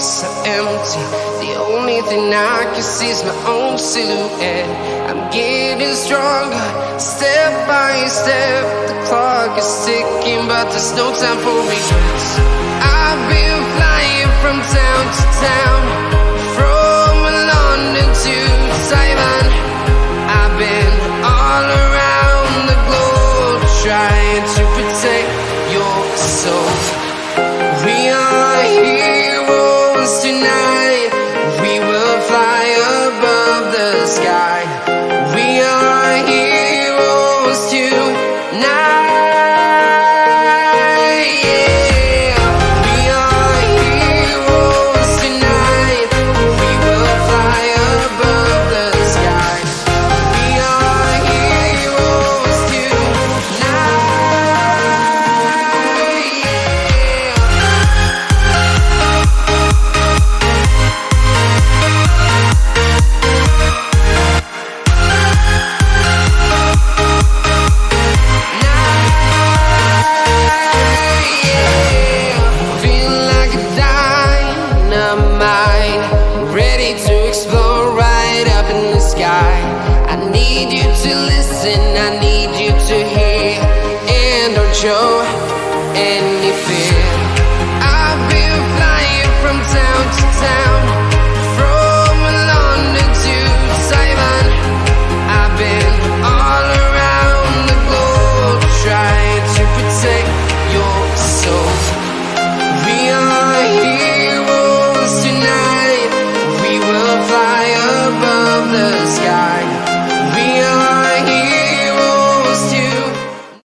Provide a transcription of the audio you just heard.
so empty. The only thing I can see is my own silhouette. I'm getting stronger, step by step. The clock is ticking, but there's no time for regrets. I've been flying from town to town, from London to Taiwan. I've been all around the globe, trying to protect your soul. We are heroes tonight. We will fly above the sky. We are heroes tonight. Yeah. We are heroes tonight. We will fly above the sky. We are heroes tonight. I need you to listen, I need you to hear, and don't show